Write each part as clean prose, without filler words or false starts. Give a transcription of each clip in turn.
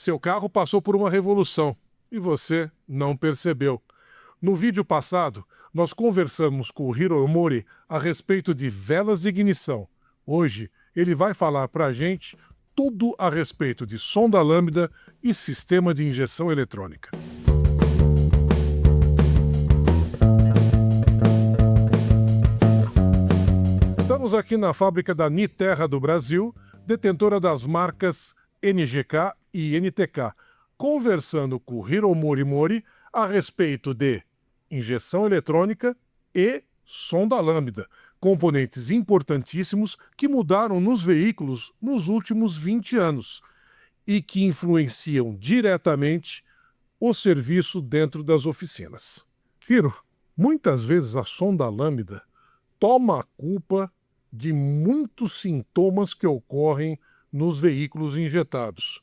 Seu carro passou por uma revolução e você não percebeu. No vídeo passado, nós conversamos com o Hiromori a respeito de velas de ignição. Hoje, ele vai falar para a gente tudo a respeito de sonda lambda e sistema de injeção eletrônica. Estamos aqui na fábrica da Niterra do Brasil, detentora das marcas NGK e NTK, conversando com Hiromori Mori a respeito de injeção eletrônica e sonda lambda, componentes importantíssimos que mudaram nos veículos nos últimos 20 anos e que influenciam diretamente o serviço dentro das oficinas. Hiro, muitas vezes a sonda lambda toma a culpa de muitos sintomas que ocorrem nos veículos injetados.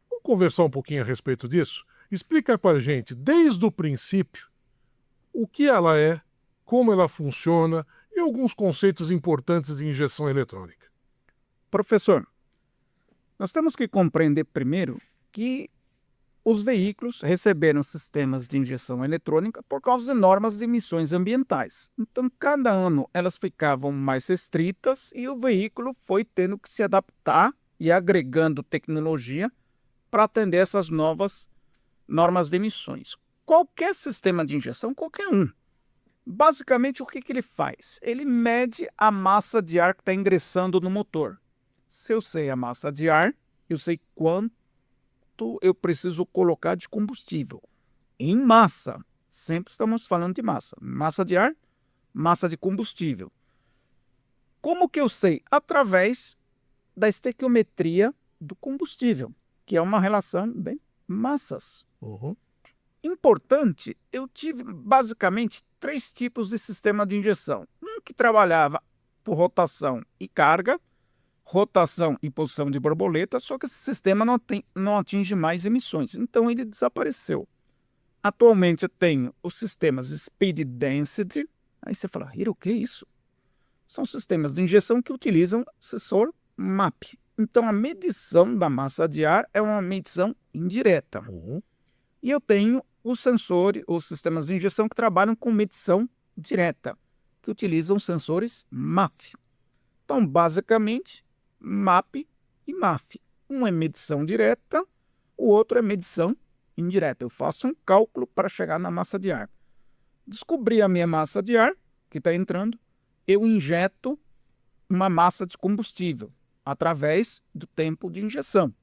Vamos conversar um pouquinho a respeito disso? Explica para a gente, desde o princípio, o que ela é, como ela funciona e alguns conceitos importantes de injeção eletrônica. Professor, nós temos que compreender primeiro que os veículos receberam sistemas de injeção eletrônica por causa de normas de emissões ambientais. Então, cada ano elas ficavam mais restritas e o veículo foi tendo que se adaptar e agregando tecnologia para atender essas novas normas de emissões. Qualquer sistema de injeção, qualquer um, basicamente o que ele faz? Ele mede a massa de ar que está ingressando no motor. Se eu sei a massa de ar, eu sei quanto eu preciso colocar de combustível. Em massa, sempre estamos falando de massa. Massa de ar, massa de combustível. Como que eu sei? Através da estequiometria do combustível, que é uma relação bem massas. Importante, eu tive basicamente 3 tipos de sistema de injeção. Um que trabalhava por rotação e carga, rotação e posição de borboleta, só que esse sistema não atinge mais emissões, então ele desapareceu. Atualmente eu tenho os sistemas Speed Density. Aí você fala, Hiro, o que é isso? São sistemas de injeção que utilizam sensor MAP. Então a medição da massa de ar é uma medição indireta. E eu tenho os sensores, os sistemas de injeção que trabalham com medição direta, que utilizam sensores MAF. Então, basicamente, MAP e MAF. Um é medição direta, o outro é medição indireta. Eu faço um cálculo para chegar na massa de ar. Descobri a minha massa de ar, que está entrando, eu injeto uma massa de combustível através do tempo de injeção.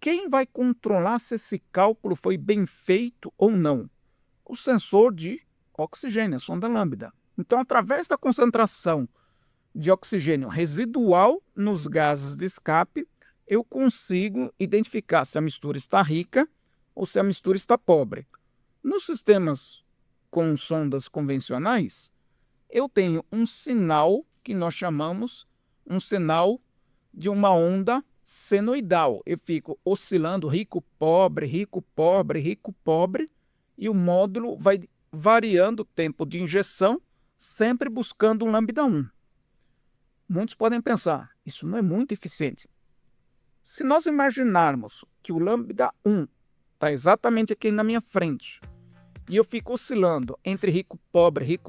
Quem vai controlar se esse cálculo foi bem feito ou não? O sensor de oxigênio, a sonda lambda. Então, através da concentração de oxigênio residual nos gases de escape, eu consigo identificar se a mistura está rica ou se a mistura está pobre. Nos sistemas com sondas convencionais, eu tenho um sinal que nós chamamos um sinal de uma onda senoidal. Eu fico oscilando rico, pobre, rico, pobre, rico, pobre, e o módulo vai variando o tempo de injeção, sempre buscando um lambda 1. Muitos podem pensar, isso não é muito eficiente. Se nós imaginarmos que o lambda 1 está exatamente aqui na minha frente, e eu fico oscilando entre rico, pobre,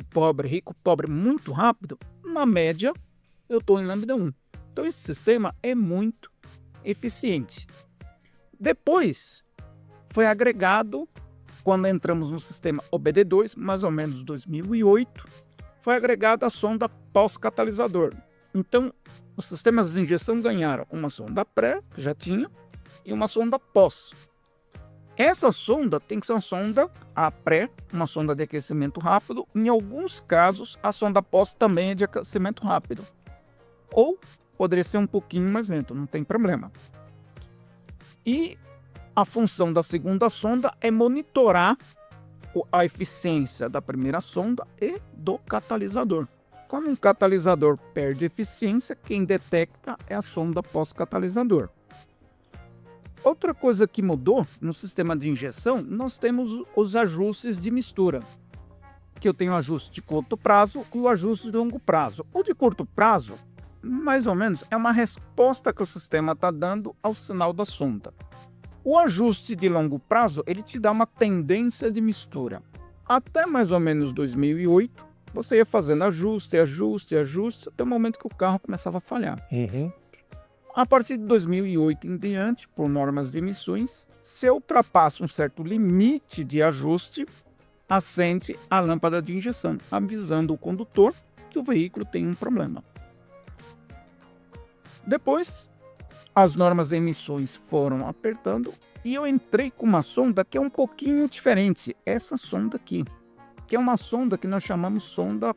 muito rápido, na média, eu estou em lambda 1. Então esse sistema é muito eficiente. Depois, foi agregado, quando entramos no sistema OBD2, mais ou menos 2008, foi agregada a sonda pós-catalisador. Então, os sistemas de injeção ganharam uma sonda pré, que já tinha, e uma sonda pós. Essa sonda tem que ser uma sonda, a pré, uma sonda de aquecimento rápido. Em alguns casos, a sonda pós também é de aquecimento rápido. Ou poderia ser um pouquinho mais lento, não tem problema. E a função da segunda sonda é monitorar a eficiência da primeira sonda e do catalisador. Quando um catalisador perde eficiência, quem detecta é a sonda pós-catalisador. Outra coisa que mudou no sistema de injeção, nós temos os ajustes de mistura. Que eu tenho o ajuste de curto prazo e o ajuste de longo prazo. O de curto prazo, mais ou menos, é uma resposta que o sistema está dando ao sinal da sonda. O ajuste de longo prazo, ele te dá uma tendência de mistura. Até mais ou menos 2008, você ia fazendo ajuste, até o momento que o carro começava a falhar. A partir de 2008 em diante, por normas de emissões, se ultrapassa um certo limite de ajuste, acende a lâmpada de injeção, avisando o condutor que o veículo tem um problema. Depois, as normas de emissões foram apertando e eu entrei com uma sonda que é um pouquinho diferente. Essa sonda aqui, que é uma sonda que nós chamamos sonda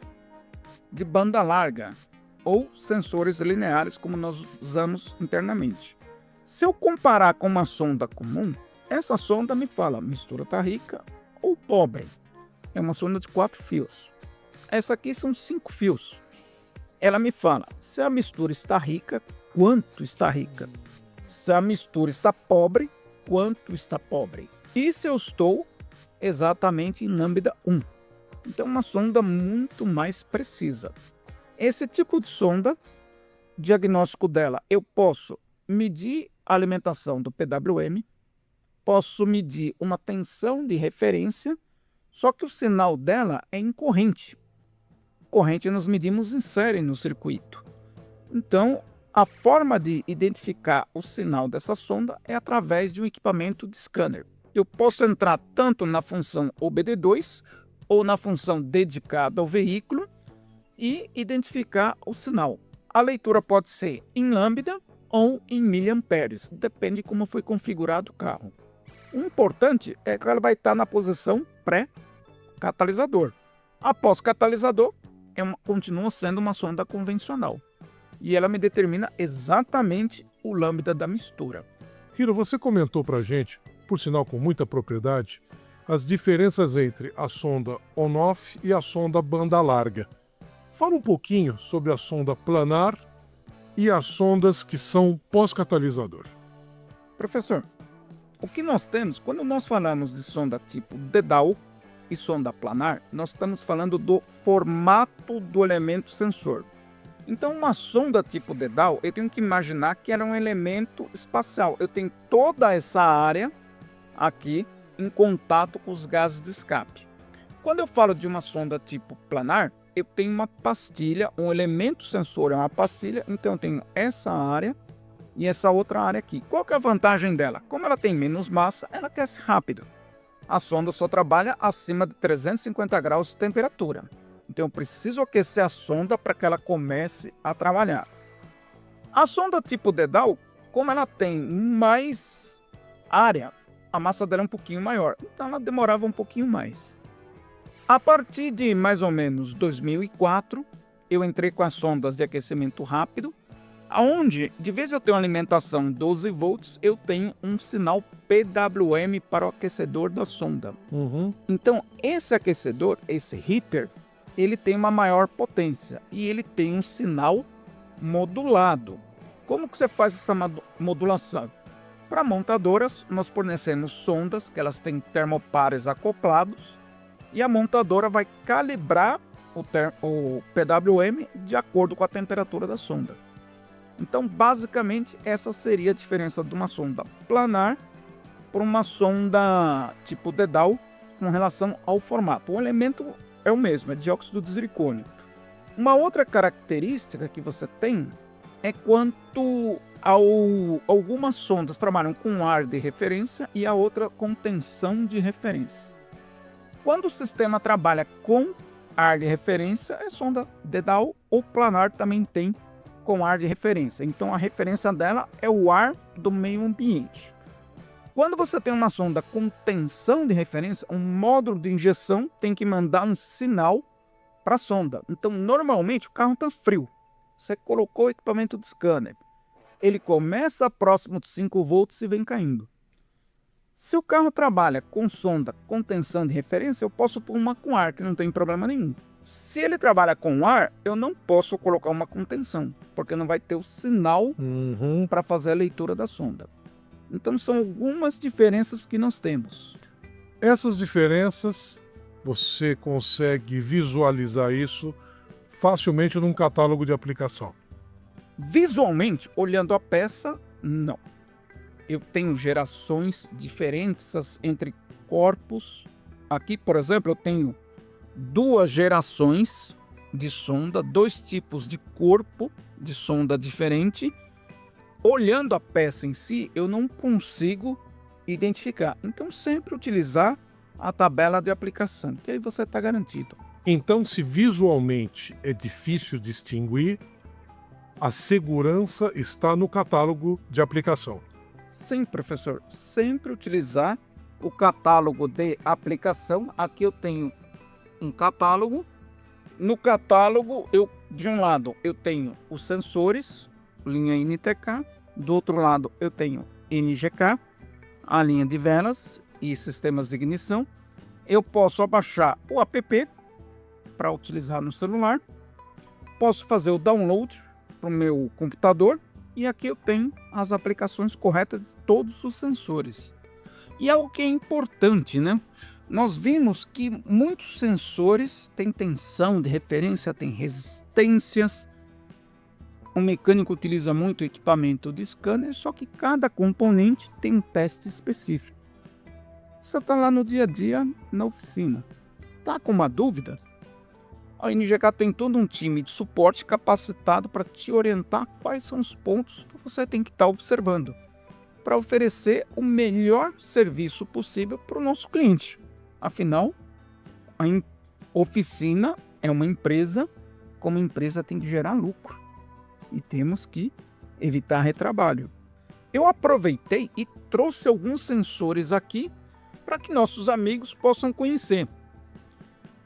de banda larga, ou sensores lineares, como nós usamos internamente. Se eu comparar com uma sonda comum, essa sonda me fala mistura está rica ou pobre. É uma sonda de 4 fios. Essa aqui são 5 fios. Ela me fala se a mistura está rica, quanto está rica. Se a mistura está pobre, quanto está pobre. E se eu estou exatamente em lambda 1. Então é uma sonda muito mais precisa. Esse tipo de sonda, diagnóstico dela, eu posso medir a alimentação do PWM, posso medir uma tensão de referência, só que o sinal dela é em corrente. Corrente nós medimos em série no circuito. Então, a forma de identificar o sinal dessa sonda é através de um equipamento de scanner. Eu posso entrar tanto na função OBD2 ou na função dedicada ao veículo e identificar o sinal. A leitura pode ser em lambda ou em miliamperes, depende de como foi configurado o carro. O importante é que ela vai estar na posição pré-catalisador. Após catalisador, continua sendo uma sonda convencional. E ela me determina exatamente o lambda da mistura. Hiro, você comentou pra gente, por sinal com muita propriedade, as diferenças entre a sonda on-off e a sonda banda larga. Fala um pouquinho sobre a sonda planar e as sondas que são pós-catalisador. Professor, o que nós temos, quando nós falamos de sonda tipo dedal e sonda planar, nós estamos falando do formato do elemento sensor. Então, uma sonda tipo dedal, eu tenho que imaginar que era um elemento espacial. Eu tenho toda essa área aqui em contato com os gases de escape. Quando eu falo de uma sonda tipo planar, eu tenho uma pastilha, um elemento sensor é uma pastilha, então eu tenho essa área e essa outra área aqui. Qual que é a vantagem dela? Como ela tem menos massa, ela aquece rápido. A sonda só trabalha acima de 350 graus de temperatura. Então eu preciso aquecer a sonda para que ela comece a trabalhar. A sonda tipo dedal, como ela tem mais área, a massa dela é um pouquinho maior, então ela demorava um pouquinho mais. A partir de mais ou menos 2004, eu entrei com as sondas de aquecimento rápido, onde, de vez eu tenho uma alimentação 12 volts, eu tenho um sinal PWM para o aquecedor da sonda. Então, esse aquecedor, esse heater, ele tem uma maior potência e ele tem um sinal modulado. Como que você faz essa modulação? Para montadoras, nós fornecemos sondas que elas têm termopares acoplados e a montadora vai calibrar o PWM de acordo com a temperatura da sonda. Então, basicamente, essa seria a diferença de uma sonda planar para uma sonda tipo dedal com relação ao formato. O elemento é o mesmo, é dióxido de zircônio. Uma outra característica que você tem é quanto algumas sondas trabalham com ar de referência e a outra com tensão de referência. Quando o sistema trabalha com ar de referência, é sonda dedal ou planar também tem com ar de referência. Então a referência dela é o ar do meio ambiente. Quando você tem uma sonda com tensão de referência, um módulo de injeção tem que mandar um sinal para a sonda. Então, normalmente, o carro está frio. Você colocou o equipamento de scanner. Ele começa próximo de 5 volts e vem caindo. Se o carro trabalha com sonda com tensão de referência, eu posso pôr uma com ar, que não tem problema nenhum. Se ele trabalha com ar, eu não posso colocar uma com tensão, porque não vai ter o sinal para fazer a leitura da sonda. Então são algumas diferenças que nós temos. Essas diferenças, você consegue visualizar isso facilmente num catálogo de aplicação. Visualmente, olhando a peça, não. eu tenho gerações diferentes entre corpos. Aqui, por exemplo, eu tenho 2 gerações de sonda, 2 tipos de corpo de sonda diferente. Olhando a peça em si, eu não consigo identificar. Então, sempre utilizar a tabela de aplicação, que aí você está garantido. Então, se visualmente é difícil distinguir, a segurança está no catálogo de aplicação. Sim, professor, sempre utilizar o catálogo de aplicação. Aqui eu tenho um catálogo. No catálogo, de um lado, eu tenho os sensores, linha NTK. Do outro lado, eu tenho NGK, a linha de velas e sistemas de ignição. Eu posso abaixar o app para utilizar no celular. Posso fazer o download para o meu computador. E aqui eu tenho as aplicações corretas de todos os sensores. E algo que é importante, né? Nós vimos que muitos sensores têm tensão de referência, têm resistências. O mecânico utiliza muito equipamento de scanner, só que cada componente tem um teste específico. Você está lá no dia a dia, na oficina. Está com uma dúvida? A NGK tem todo um time de suporte capacitado para te orientar quais são os pontos que você tem que estar observando para oferecer o melhor serviço possível para o nosso cliente. Afinal, a oficina é uma empresa, como empresa tem que gerar lucro e temos que evitar retrabalho. Eu aproveitei e trouxe alguns sensores aqui para que nossos amigos possam conhecer.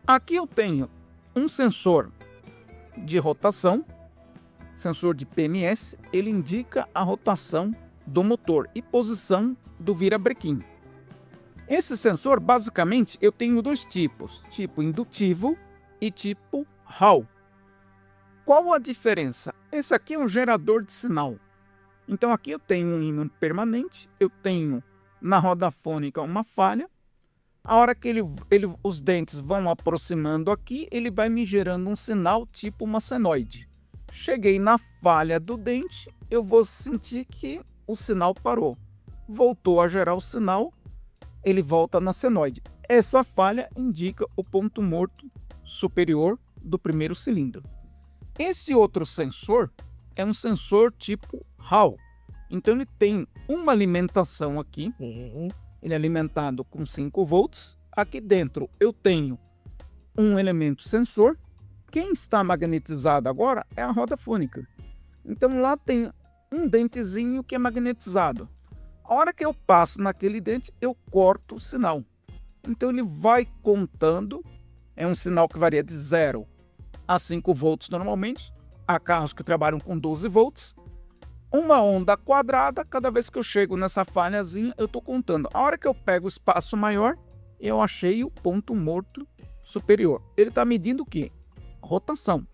Aqui eu tenho um sensor de rotação, sensor de PMS, ele indica a rotação do motor e posição do virabrequim. Esse sensor, basicamente, eu tenho 2 tipos, tipo indutivo e tipo Hall. Qual a diferença? Esse aqui é um gerador de sinal. Então aqui eu tenho um ímã permanente, eu tenho na roda fônica uma falha. A hora que os dentes vão aproximando aqui, ele vai me gerando um sinal tipo uma senoide. Cheguei na falha do dente, eu vou sentir que o sinal parou. Voltou a gerar o sinal, ele volta na senoide. Essa falha indica o ponto morto superior do primeiro cilindro. Esse outro sensor é um sensor tipo Hall. Então ele tem uma alimentação aqui. Ele é alimentado com 5 volts. Aqui dentro eu tenho um elemento sensor. Quem está magnetizado agora é a roda fônica. Então lá tem um dentezinho que é magnetizado. A hora que eu passo naquele dente, eu corto o sinal. Então ele vai contando. É um sinal que varia de 0 a 5 volts normalmente. Há carros que trabalham com 12 volts. Uma onda quadrada, cada vez que eu chego nessa falhazinha, eu estou contando. A hora que eu pego o espaço maior, eu achei o ponto morto superior. Ele está medindo o quê? Rotação.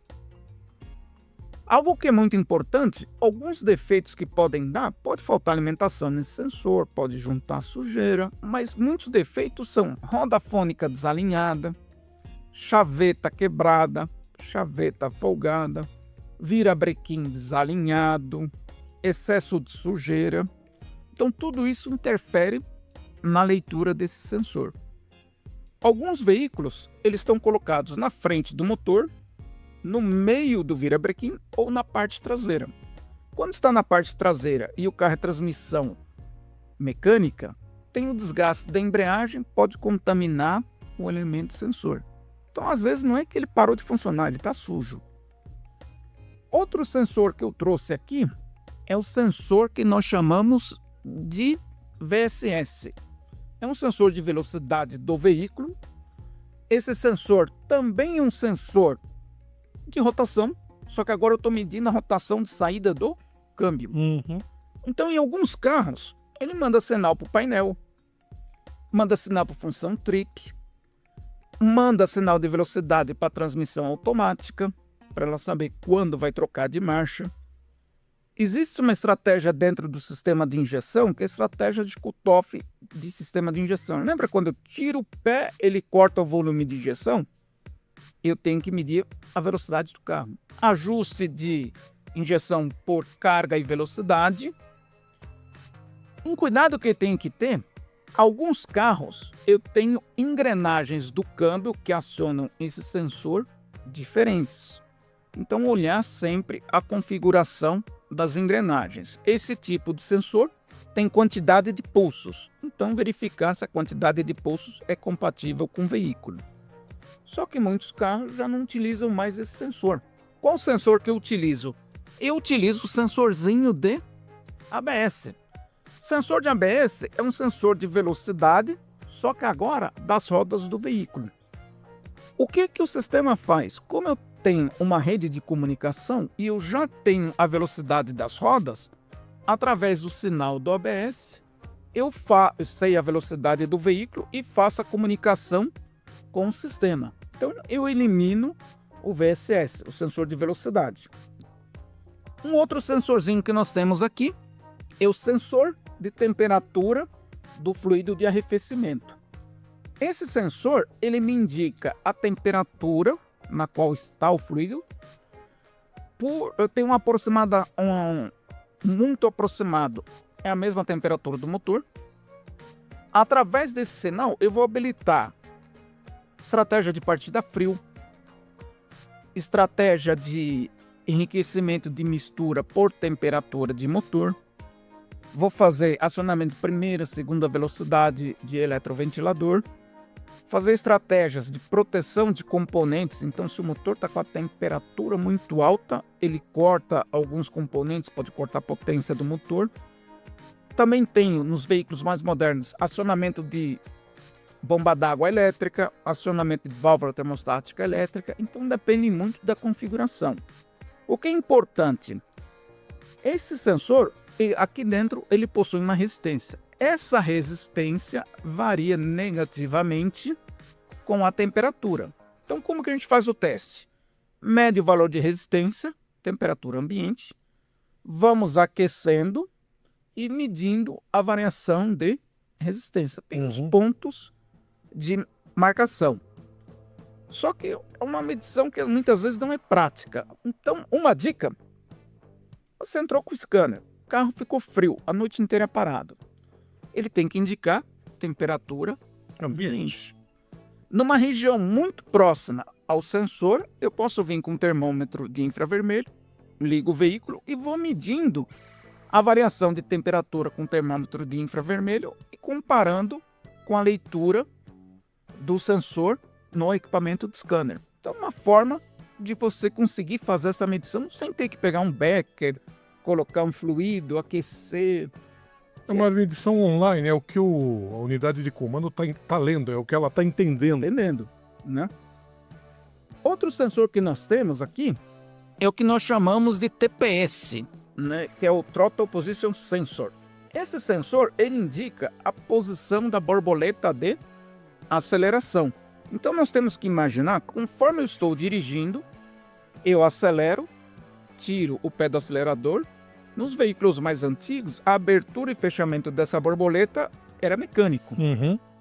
Algo que é muito importante, alguns defeitos que podem dar, pode faltar alimentação nesse sensor, pode juntar sujeira, mas muitos defeitos são roda fônica desalinhada, chaveta quebrada, chaveta folgada, virabrequim desalinhado, excesso de sujeira. Então tudo isso interfere na leitura desse sensor. Alguns veículos eles estão colocados na frente do motor, no meio do virabrequim ou na parte traseira. Quando está na parte traseira e o carro é transmissão mecânica, tem o desgaste da embreagem, pode contaminar o elemento sensor. Então às vezes não é que ele parou de funcionar, ele está sujo. Outro sensor que eu trouxe aqui é o sensor que nós chamamos de VSS. É um sensor de velocidade do veículo. Esse sensor também é um sensor de rotação, só que agora eu estou medindo a rotação de saída do câmbio. Então, em alguns carros, ele manda sinal para o painel, manda sinal para a função TRIC, manda sinal de velocidade para a transmissão automática, para ela saber quando vai trocar de marcha. Existe uma estratégia dentro do sistema de injeção, que é a estratégia de cutoff de sistema de injeção. Lembra quando eu tiro o pé, ele corta o volume de injeção? Eu tenho que medir a velocidade do carro. Ajuste de injeção por carga e velocidade. Um cuidado que tem que ter, alguns carros eu tenho engrenagens do câmbio que acionam esse sensor diferentes. Então olhar sempre a configuração das engrenagens. Esse tipo de sensor tem quantidade de pulsos, então verificar se a quantidade de pulsos é compatível com o veículo. Só que muitos carros já não utilizam mais esse sensor. Qual sensor que eu utilizo? Eu utilizo o sensorzinho de ABS. O sensor de ABS é um sensor de velocidade, só que agora das rodas do veículo. O que o sistema faz? Como eu tenho uma rede de comunicação e eu já tenho a velocidade das rodas, através do sinal do ABS, eu sei a velocidade do veículo e faço a comunicação com o sistema. Então eu elimino o VSS, o sensor de velocidade. Um outro sensorzinho que nós temos aqui é o sensor de temperatura do fluido de arrefecimento. Esse sensor, ele me indica a temperatura na qual está o fluido. Eu tenho muito aproximado, é a mesma temperatura do motor. Através desse sinal, eu vou habilitar estratégia de partida frio, estratégia de enriquecimento de mistura por temperatura de motor. Vou fazer acionamento de primeira, segunda velocidade de eletroventilador. Fazer estratégias de proteção de componentes. Então, se o motor está com a temperatura muito alta, ele corta alguns componentes, pode cortar a potência do motor. Também tenho, nos veículos mais modernos, acionamento de bomba d'água elétrica, acionamento de válvula termostática elétrica. Então, depende muito da configuração. O que é importante? Esse sensor, aqui dentro, ele possui uma resistência. Essa resistência varia negativamente com a temperatura. Então, como que a gente faz o teste? Mede o valor de resistência, temperatura ambiente, vamos aquecendo e medindo a variação de resistência. Tem os pontos de marcação. Só que é uma medição que muitas vezes não é prática. Então, uma dica: você entrou com o scanner, o carro ficou frio, a noite inteira parado. Ele tem que indicar temperatura ambiente. Numa região muito próxima ao sensor, eu posso vir com um termômetro de infravermelho, ligo o veículo e vou medindo a variação de temperatura com o termômetro de infravermelho e comparando com a leitura do sensor no equipamento de scanner. Então, uma forma de você conseguir fazer essa medição sem ter que pegar um becker, colocar um fluido, aquecer. É uma medição online, é o que a unidade de comando está lendo, é o que ela está entendendo. Né? Outro sensor que nós temos aqui é o que nós chamamos de TPS, né? Que é o Throttle Position Sensor. Esse sensor, ele indica a posição da borboleta de aceleração. Então nós temos que imaginar, conforme eu estou dirigindo, eu acelero, tiro o pé do acelerador. Nos veículos mais antigos, a abertura e fechamento dessa borboleta era mecânico.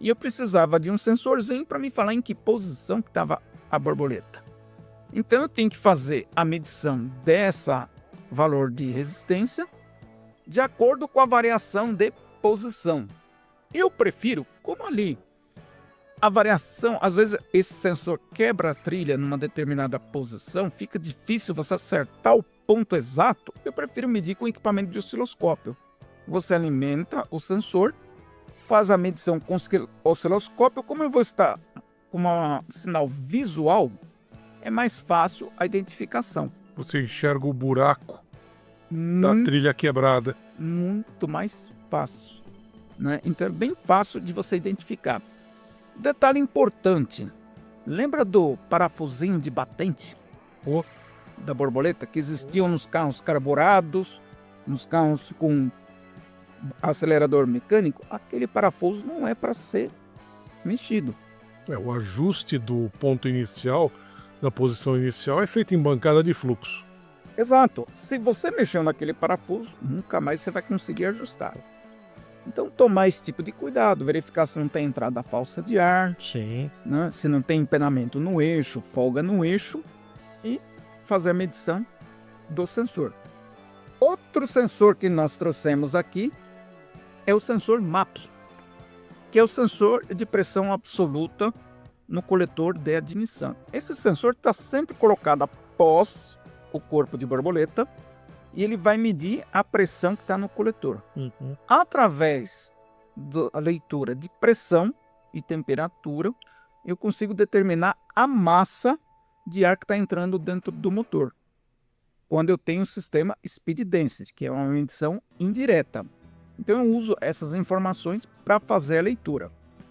E eu precisava de um sensorzinho para me falar em que posição que estava a borboleta. Então eu tenho que fazer a medição dessa valor de resistência de acordo com a variação de posição. Eu prefiro, como ali a variação, às vezes esse sensor quebra a trilha numa determinada posição, fica difícil você acertar o ponto exato, eu prefiro medir com equipamento de osciloscópio. Você alimenta o sensor, faz a medição com o osciloscópio, como eu vou estar com um sinal visual, é mais fácil a identificação. Você enxerga o buraco da trilha quebrada. Muito mais fácil, né? Então é bem fácil de você identificar. Detalhe importante, lembra do parafusinho de batente da borboleta que existiam nos carros carburados, nos carros com acelerador mecânico? Aquele parafuso não é para ser mexido. O ajuste do ponto inicial, da posição inicial, é feito em bancada de fluxo. Exato. Se você mexer naquele parafuso, nunca mais você vai conseguir ajustar. Então, tomar esse tipo de cuidado, verificar se não tem entrada falsa de ar, né? Se não tem empenamento no eixo, folga no eixo, e fazer a medição do sensor. Outro sensor que nós trouxemos aqui é o sensor MAP, que é o sensor de pressão absoluta no coletor de admissão. Esse sensor está sempre colocado após o corpo de borboleta e ele vai medir a pressão que está no coletor. Através da leitura de pressão e temperatura, eu consigo determinar a massa de ar que está entrando dentro do motor, quando eu tenho o sistema Speed Density, que é uma medição indireta. Então eu uso essas informações para fazer a leitura.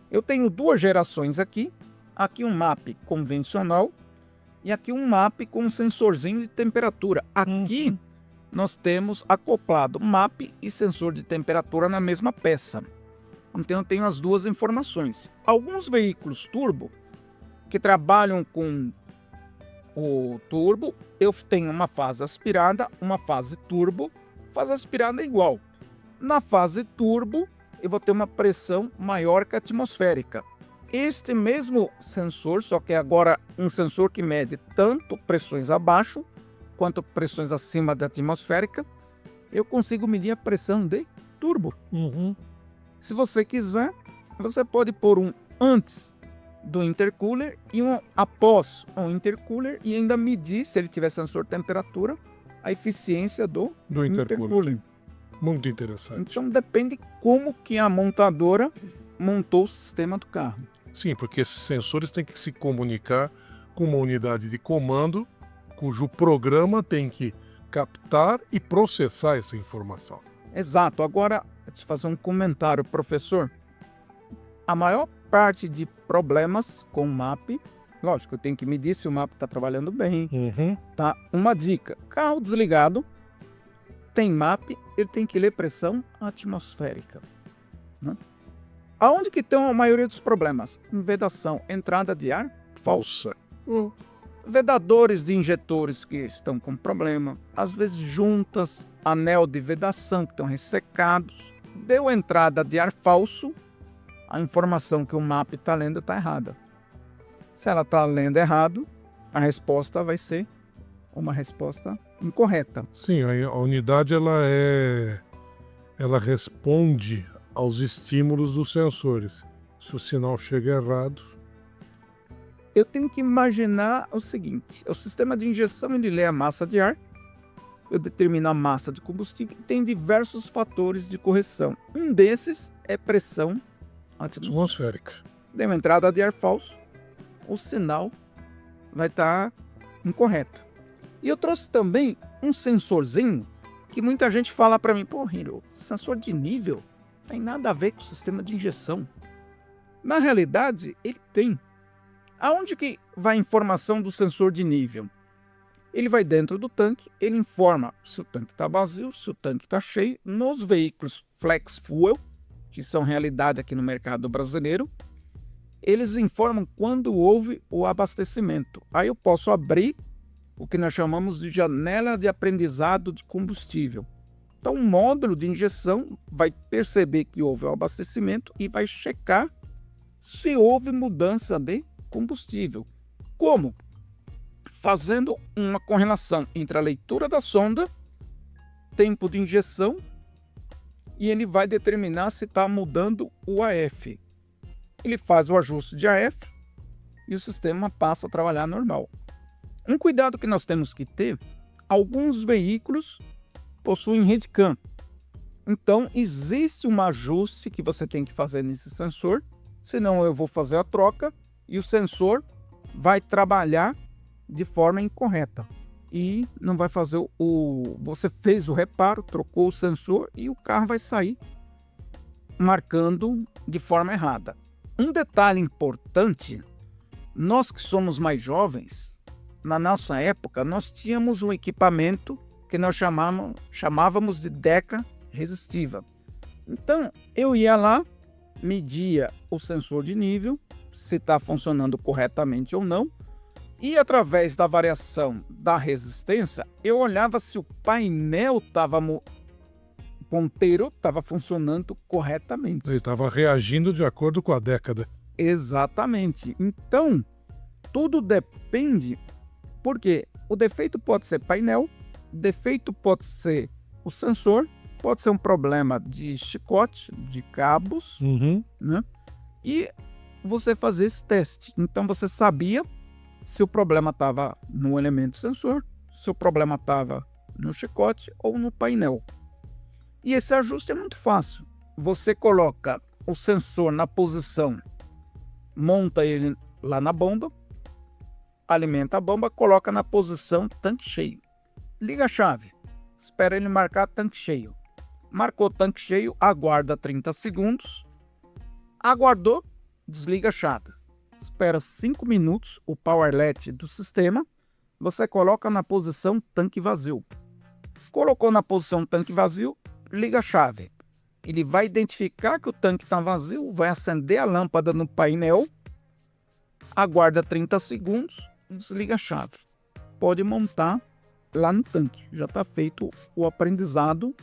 Eu tenho duas gerações aqui um MAP convencional e aqui um MAP com um sensorzinho de temperatura. Aqui nós temos acoplado MAP e sensor de temperatura na mesma peça. Então eu tenho as duas informações. Alguns veículos turbo que trabalham com o turbo, eu tenho uma fase aspirada, uma fase turbo. Fase aspirada é igual. Na fase turbo, eu vou ter uma pressão maior que a atmosférica. Este mesmo sensor, só que agora um sensor que mede tanto pressões abaixo quanto pressões acima da atmosférica, eu consigo medir a pressão de turbo. Se você quiser, você pode pôr um antes do intercooler e um após o intercooler e ainda medir, se ele tiver sensor de temperatura, a eficiência do intercooler. Muito interessante. Então depende como que a montadora montou o sistema do carro. Sim, porque esses sensores têm que se comunicar com uma unidade de comando, cujo programa tem que captar e processar essa informação. Exato. Agora, deixa eu fazer um comentário, professor. A maior parte de problemas com o MAP, lógico, eu tenho que medir se o MAP está trabalhando bem. Tá? Uma dica, carro desligado, tem MAP, ele tem que ler pressão atmosférica. Né? Aonde que estão a maioria dos problemas? Em vedação, entrada de ar falsa. Vedadores de injetores que estão com problema, às vezes juntas, anel de vedação que estão ressecados. Deu entrada de ar falso, a informação que o MAP está lendo está errada. Se ela está lendo errado, a resposta vai ser uma resposta incorreta. Sim, a unidade ela responde aos estímulos dos sensores. Se o sinal chega errado... Eu tenho que imaginar o seguinte, o sistema de injeção ele lê a massa de ar, eu determino a massa de combustível e tem diversos fatores de correção. Um desses é pressão atmosférica. Deu uma entrada de ar falso, o sinal vai estar incorreto. E eu trouxe também um sensorzinho que muita gente fala para mim, pô, Hiro, sensor de nível tem nada a ver com o sistema de injeção. Na realidade, ele tem. Aonde que vai a informação do sensor de nível? Ele vai dentro do tanque, ele informa se o tanque está vazio, se o tanque está cheio. Nos veículos Flex Fuel, que são realidade aqui no mercado brasileiro, eles informam quando houve o abastecimento. Aí eu posso abrir o que nós chamamos de janela de aprendizado de combustível. Então o módulo de injeção vai perceber que houve o abastecimento e vai checar se houve mudança de combustível. Como? Fazendo uma correlação entre a leitura da sonda, tempo de injeção, e ele vai determinar se está mudando o AF. Ele faz o ajuste de AF e o sistema passa a trabalhar normal. Um cuidado que nós temos que ter, alguns veículos possuem Redcam. Então, existe um ajuste que você tem que fazer nesse sensor, senão eu vou fazer a troca e o sensor vai trabalhar de forma incorreta. E não vai fazer você fez o reparo, trocou o sensor e o carro vai sair marcando de forma errada. Um detalhe importante, nós que somos mais jovens, na nossa época, nós tínhamos um equipamento que nós chamávamos de DECA resistiva. Então, eu ia lá, media o sensor de nível, se está funcionando corretamente ou não, e através da variação da resistência, eu olhava se o painel ponteiro estava funcionando corretamente. Ele estava reagindo de acordo com a década. Exatamente. Então, tudo depende, porque o defeito pode ser painel, defeito pode ser o sensor, pode ser um problema de chicote, de cabos, né? E você fazer esse teste. Então você sabia se o problema estava no elemento sensor, se o problema estava no chicote ou no painel. E esse ajuste é muito fácil. Você coloca o sensor na posição, monta ele lá na bomba, alimenta a bomba, coloca na posição tanque cheio. Liga a chave, espera ele marcar tanque cheio. Marcou tanque cheio, aguarda 30 segundos. Aguardou, desliga a chave. Espera 5 minutos o powerlet do sistema. Você coloca na posição tanque vazio. Colocou na posição tanque vazio, liga a chave. Ele vai identificar que o tanque está vazio, vai acender a lâmpada no painel, aguarda 30 segundos, desliga a chave. Pode montar lá no tanque. Já está feito o aprendizado,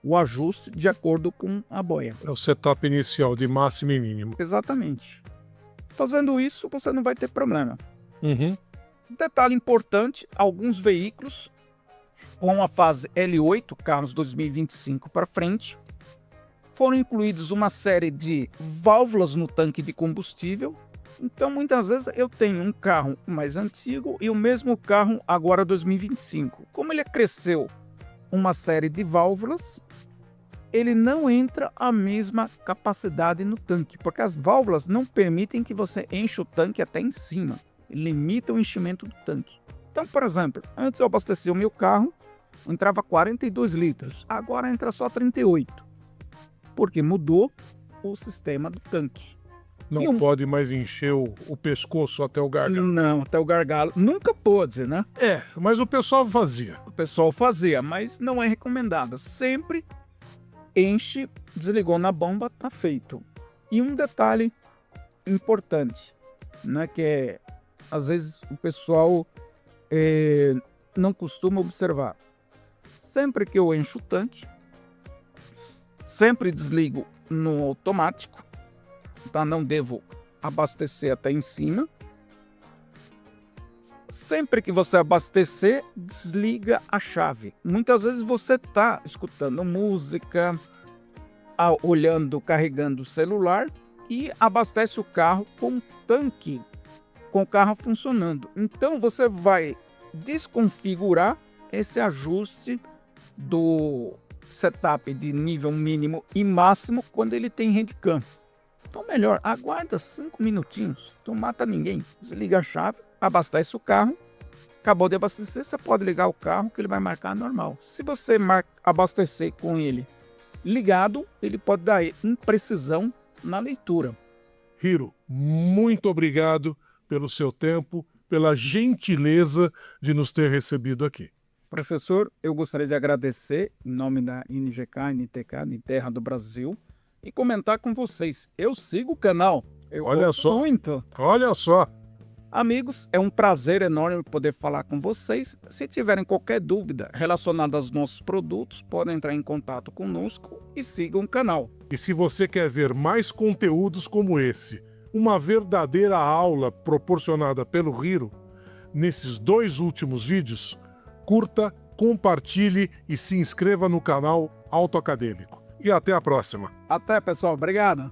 o ajuste de acordo com a boia. É o setup inicial de máximo e mínimo. Exatamente. Fazendo isso, você não vai ter problema. Detalhe importante, alguns veículos com a fase L8, carros 2025 para frente, foram incluídos uma série de válvulas no tanque de combustível. Então, muitas vezes, eu tenho um carro mais antigo e o mesmo carro agora 2025. Como ele cresceu uma série de válvulas, ele não entra a mesma capacidade no tanque, porque as válvulas não permitem que você encha o tanque até em cima. Limita o enchimento do tanque. Então, por exemplo, antes eu abastecia o meu carro, entrava 42 litros, agora entra só 38. Porque mudou o sistema do tanque. Não pode mais encher o pescoço até o gargalo. Não, até o gargalo. Nunca pôde, né? Mas o pessoal fazia. O pessoal fazia, mas não é recomendado. Sempre enche, desligou na bomba, tá feito. E um detalhe importante, né, que é, às vezes o pessoal não costuma observar. Sempre que eu encho o tanque, sempre desligo no automático, tá? Não devo abastecer até em cima. Sempre que você abastecer, desliga a chave. Muitas vezes você tá escutando música, olhando, carregando o celular e abastece o carro com o tanque, com o carro funcionando. Então você vai desconfigurar esse ajuste do setup de nível mínimo e máximo quando ele tem handicam. Então melhor, aguarda 5 minutinhos, não mata ninguém, desliga a chave, abastece o carro, acabou de abastecer, você pode ligar o carro que ele vai marcar normal. Se você abastecer com ele ligado, ele pode dar imprecisão na leitura. Hiro, muito obrigado pelo seu tempo, pela gentileza de nos ter recebido aqui. Professor, eu gostaria de agradecer em nome da NGK, NTK, Niterra do Brasil, e comentar com vocês. Eu sigo o canal. Olha só. Muito. Olha só. Amigos, é um prazer enorme poder falar com vocês. Se tiverem qualquer dúvida relacionada aos nossos produtos, podem entrar em contato conosco e sigam o canal. E se você quer ver mais conteúdos como esse, uma verdadeira aula proporcionada pelo Hiro, nesses 2 últimos vídeos, curta, compartilhe e se inscreva no canal Autoacadêmico. E até a próxima. Até, pessoal. Obrigado.